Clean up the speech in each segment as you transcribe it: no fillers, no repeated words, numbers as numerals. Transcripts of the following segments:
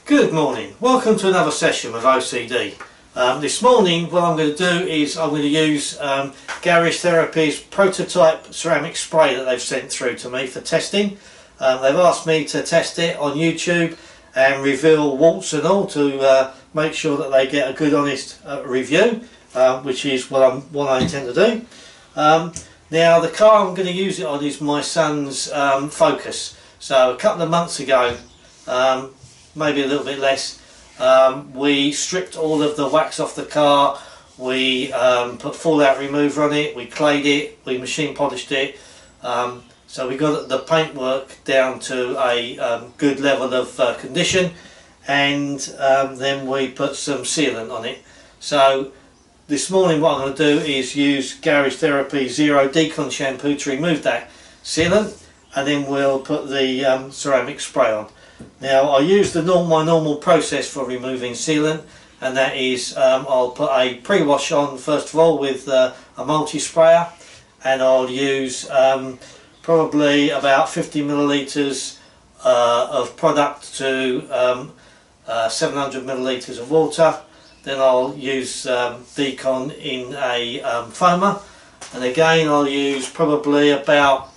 Good morning, welcome to another session with OCD. This morning what I'm going to do is I'm going to use Garage Therapy's prototype ceramic spray that they've sent through to me for testing. They've asked me to test it on YouTube and reveal warts and all to make sure that they get a good honest review, which is what I intend to do. Now the car I'm going to use it on is my son's Focus. So a couple of months ago, maybe a little bit less, we stripped all of the wax off the car, we put fallout remover on it, we clayed it, we machine polished it, so we got the paintwork down to a good level of condition, and then we put some sealant on it. So this morning what I'm going to do is use Garage Therapy Zero Decon shampoo to remove that sealant, and then we'll put the ceramic spray on. Now I use my normal process for removing sealant, and that is I'll put a pre-wash on first of all with a multi-sprayer, and I'll use probably about 50 millilitres of product to 700 millilitres of water. Then I'll use Decon in a foamer, and again I'll use probably about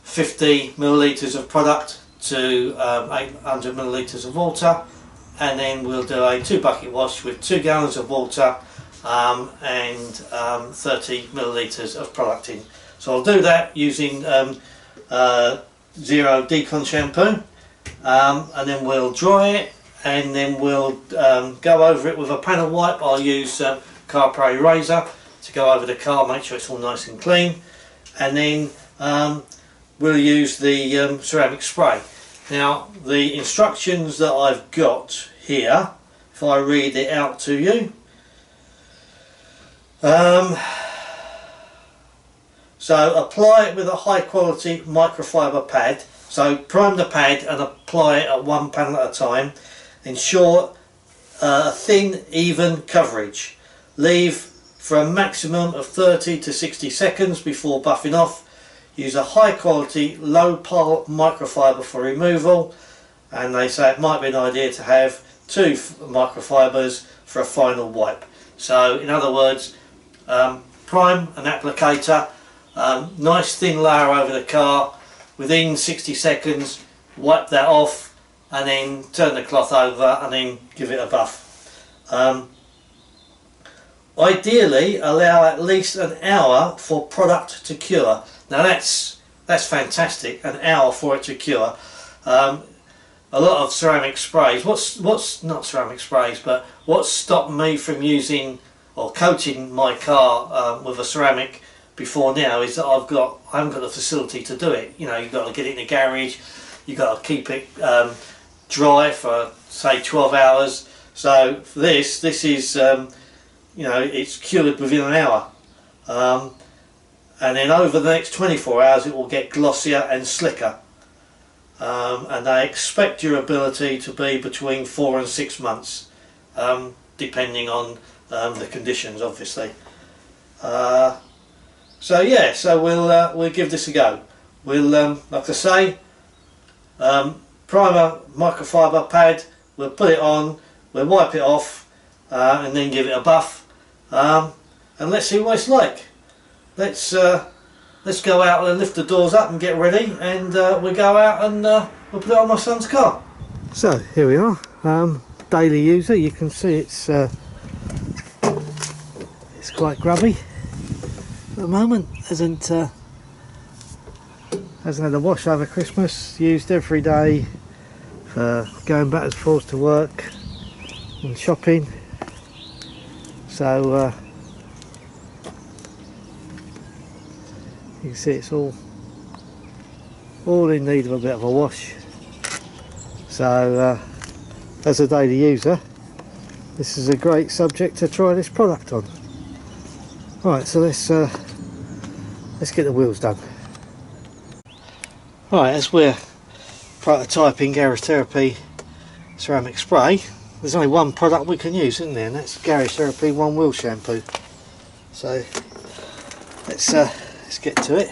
50 millilitres of product to 800 millilitres of water, and then we'll do a 2 bucket wash with 2 gallons of water and 30 millilitres of product in. So I'll do that using Zero Decon shampoo, and then we'll dry it, and then we'll go over it with a panel wipe. I'll use car pro razor to go over the car, make sure it's all nice and clean, and then we'll use the ceramic spray. Now the instructions that I've got here, if I read it out to you, so apply it with a high quality microfiber pad. So prime the pad and apply it at one panel at a time. Ensure a thin even coverage. Leave for a maximum of 30 to 60 seconds before buffing off. Use a high quality low pulp microfiber for removal, and they say it might be an idea to have 2 microfibers for a final wipe. So in other words, prime an applicator, nice thin layer over the car, within 60 seconds wipe that off, and then turn the cloth over and then give it a buff. Ideally allow at least an hour for product to cure. Now that's fantastic, an hour for it to cure. A lot of ceramic sprays, what's not ceramic sprays, but what's stopped me from using or coating my car with a ceramic before now is that I haven't got the facility to do it. You know, you've got to get it in the garage, you've got to keep it dry for say 12 hours. So for this is you know, it's cured within an hour. And then over the next 24 hours it will get glossier and slicker, and they expect durability to be between 4 and 6 months, depending on the conditions obviously. So yeah, so we'll give this a go. We'll like I say, primer microfiber pad, we'll put it on, we'll wipe it off, and then give it a buff, and let's see what it's like. Let's go out and lift the doors up and get ready, and we'll go out and we'll put it on my son's car. So here we are, daily user. You can see it's quite grubby at the moment. Hasn't had a wash over Christmas. Used every day for going back and forth to work and shopping. So you can see it's all in need of a bit of a wash. So as a daily user, this is a great subject to try this product on. Right, so let's get the wheels done. Right, as we're prototyping Garage Therapy ceramic spray, there's only one product we can use, isn't there? And that's Garage Therapy One Wheel Shampoo. So let's get to it.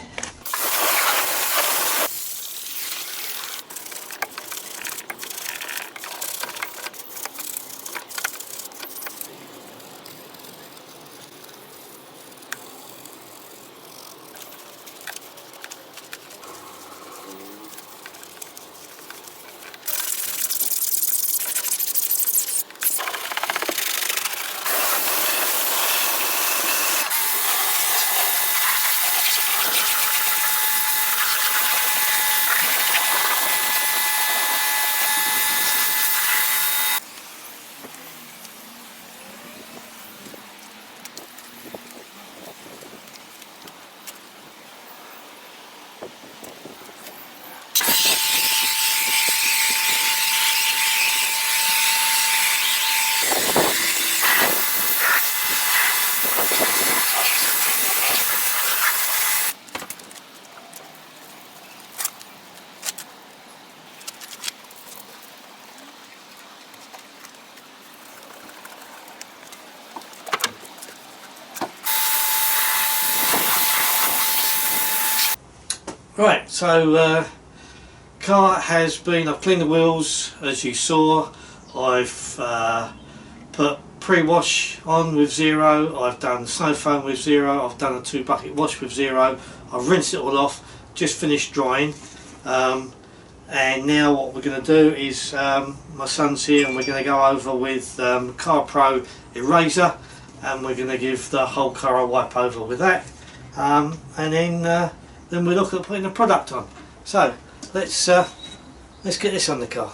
Right, so car has been, I've cleaned the wheels as you saw. I've put pre-wash on with zero, I've done snow foam with zero, I've done a 2 bucket wash with zero, I've rinsed it all off, just finished drying, and now what we're going to do is, my son's here and we're going to go over with Car Pro eraser, and we're going to give the whole car a wipe over with that, and then we look at putting the product on. So let's get this on the car.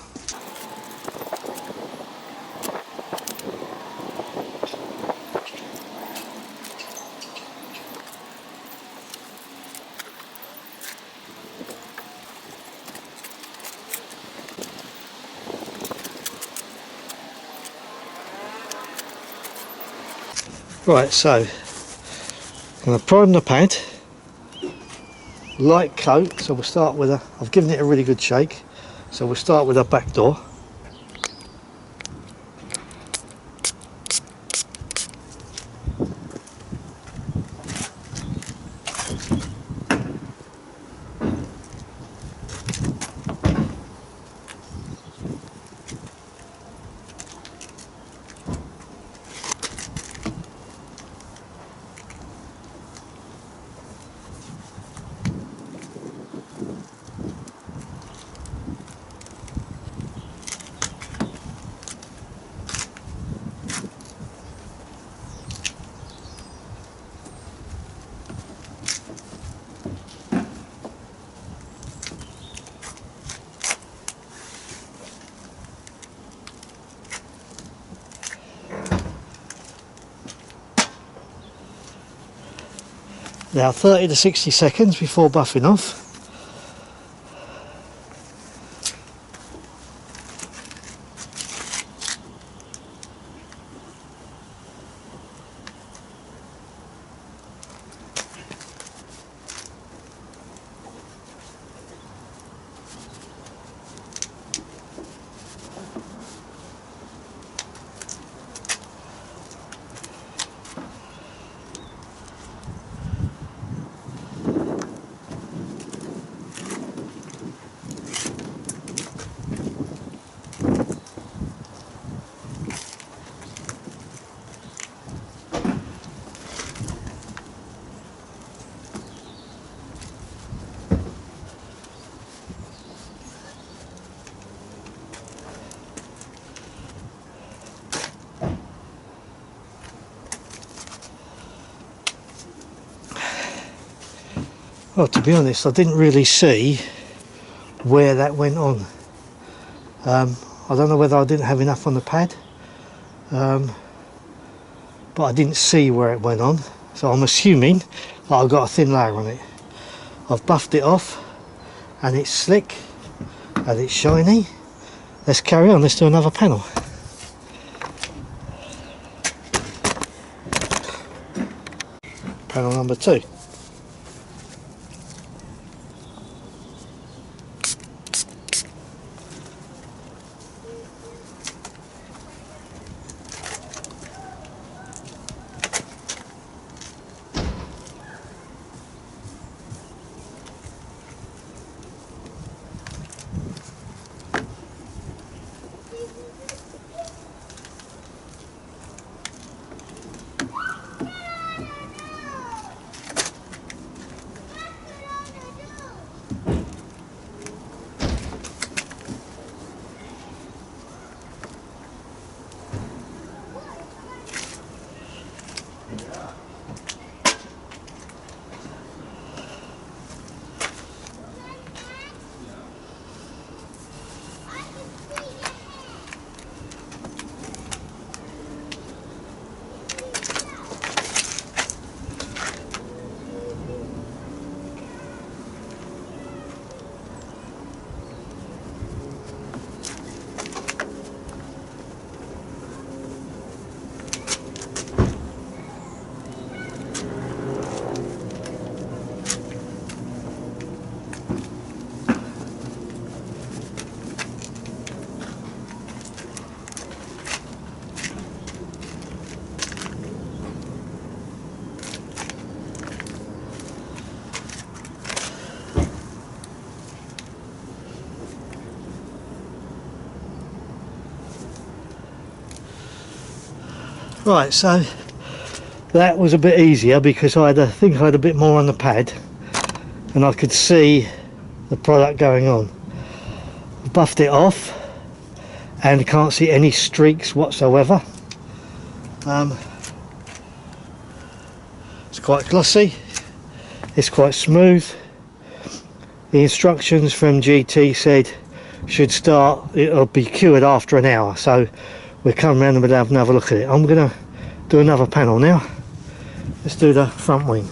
Right, so I'm going to prime the pad, light coat, so we'll start with I've given it a really good shake, so we'll start with a back door. Now 30 to 60 seconds before buffing off. Well, to be honest, I didn't really see where that went on. I don't know whether I didn't have enough on the pad, but I didn't see where it went on, so I'm assuming that I've got a thin layer on it. I've buffed it off and it's slick and it's shiny. Let's carry on, let's do another panel. Panel number 2. Right, so that was a bit easier because I think I had a bit more on the pad and I could see the product going on. Buffed it off and can't see any streaks whatsoever. It's quite glossy, it's quite smooth. The instructions from GT said it'll be cured after an hour, so we'll come around and we'll have another look at it. I'm going to do another panel now. Let's do the front wing.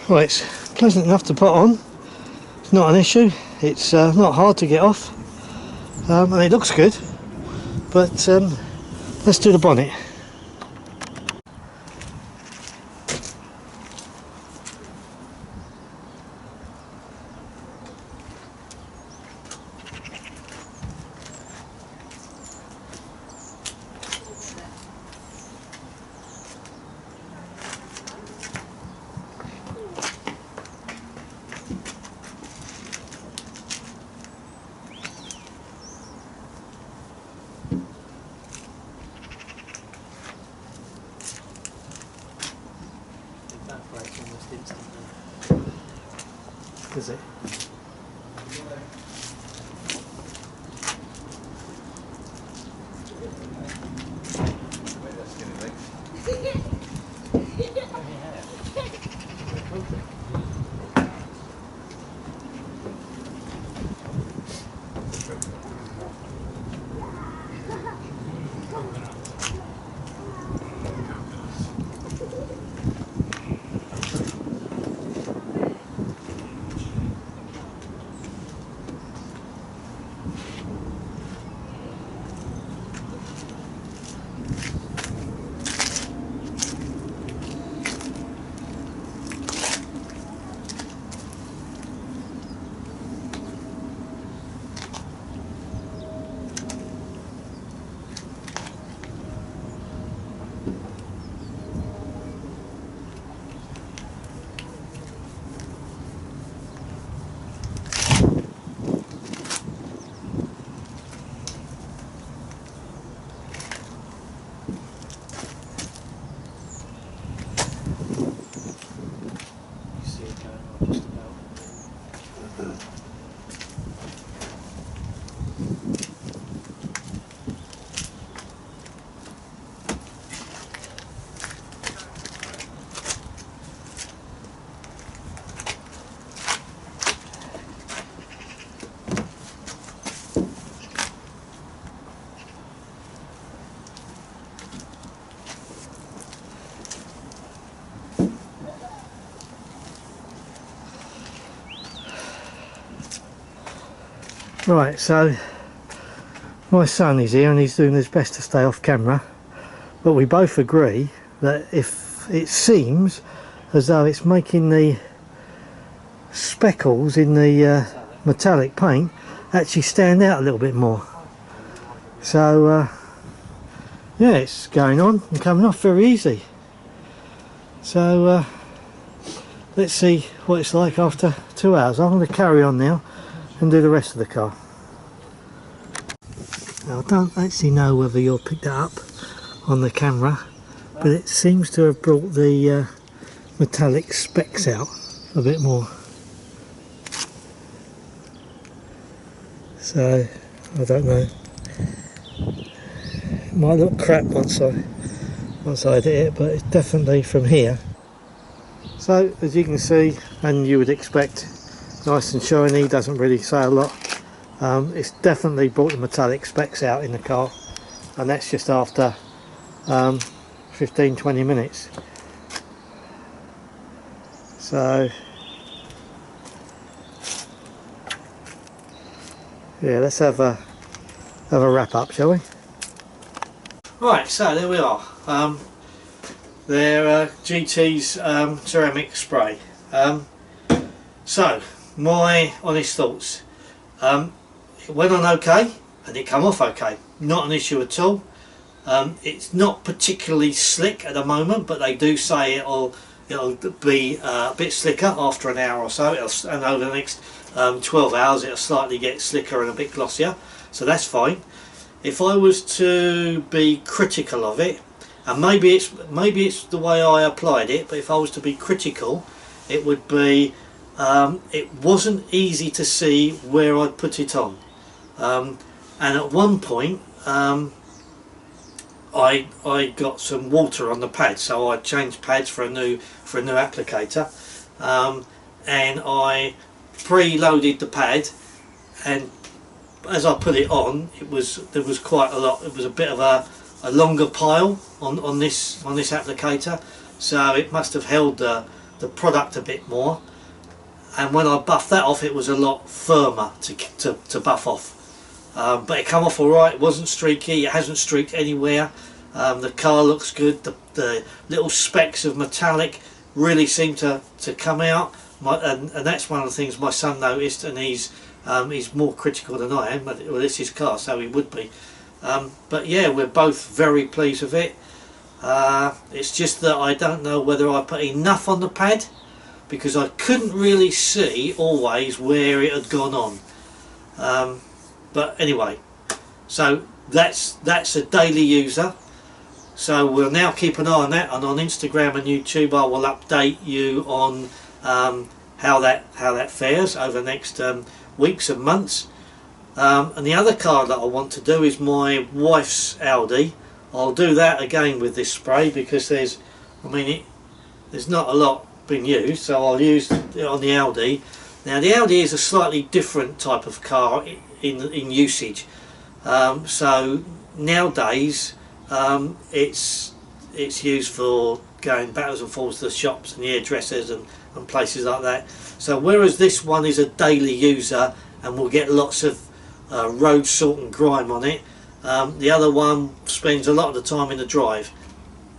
Well, it's pleasant enough to put on, it's not an issue, it's not hard to get off, and it looks good, but let's do the bonnet. Is it? Right, so my son is here and he's doing his best to stay off camera, but we both agree that if it seems as though it's making the speckles in the metallic paint actually stand out a little bit more. So yeah, it's going on and coming off very easy. So let's see what it's like after 2 hours. I'm going to carry on now and do the rest of the car. Now, I don't actually know whether you'll pick that up on the camera, but it seems to have brought the metallic specks out a bit more. So I don't know, it might look crap once I once I edit it, but it's definitely from here. So as you can see, and you would expect, nice and shiny, doesn't really say a lot. It's definitely brought the metallic specks out in the car, and that's just after 15-20 minutes. So yeah, let's have a wrap up, shall we? Right, so there we are. They're GT's ceramic spray. So my honest thoughts. It went on okay and it came off okay. Not an issue at all. It's not particularly slick at the moment, but they do say it'll be a bit slicker after an hour or so, and over the next 12 hours it'll slightly get slicker and a bit glossier, so that's fine. If I was to be critical of it, and maybe it's the way I applied it, but if I was to be critical, it would be it wasn't easy to see where I'd put it on, and at one point I got some water on the pad, so I changed pads for a new applicator, and I pre-loaded the pad, and as I put it on, there was quite a lot. It was a bit of a longer pile on this applicator, so it must have held the product a bit more. And when I buffed that off, it was a lot firmer to buff off. But it came off alright. It wasn't streaky. It hasn't streaked anywhere. The car looks good. The little specks of metallic really seem to come out. And that's one of the things my son noticed, and he's more critical than I am. Well, it's his car, so he would be. But yeah, we're both very pleased with it. It's just that I don't know whether I put enough on the pad, because I couldn't really see always where it had gone on. But anyway, so that's a daily user. So we'll now keep an eye on that, and on Instagram and YouTube I will update you on how that fares over the next weeks and months. And the other car that I want to do is my wife's Audi. I'll do that again with this spray, because there's not a lot being used, so I'll use it on the Audi. Now the Audi is a slightly different type of car in usage. So nowadays it's used for going backwards and forwards to the shops and the hairdressers and places like that. So whereas this one is a daily user and will get lots of road salt and grime on it, the other one spends a lot of the time in the drive.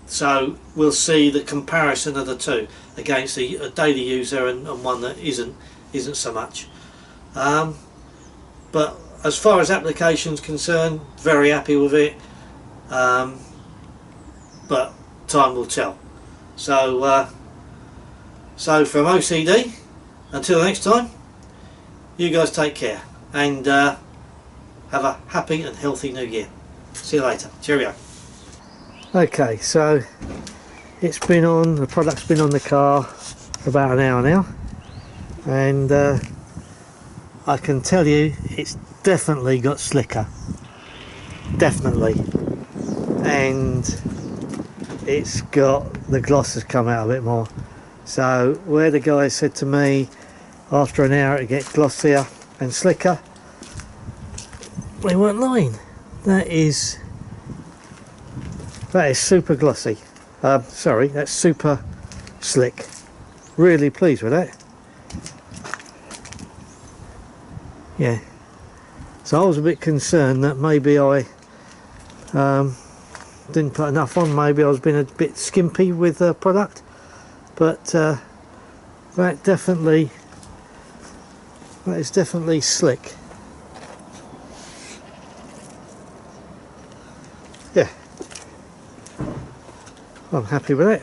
So we'll see the comparison of the two against a daily user and one that isn't so much. But as far as applications concerned, very happy with it. But time will tell. So from OCD, until next time, you guys take care, and have a happy and healthy new year. See you later. Cheerio. Okay, so the product's been on the car for about an hour now, and I can tell you it's definitely got slicker, definitely, and it's got, the gloss has come out a bit more. So where the guy said to me after an hour it get glossier and slicker, they weren't lying. That is super glossy. Sorry, that's super slick. Really pleased with that. Yeah. So I was a bit concerned that maybe I didn't put enough on. Maybe I was being a bit skimpy with the product, but that is definitely slick. Yeah, I'm happy with it.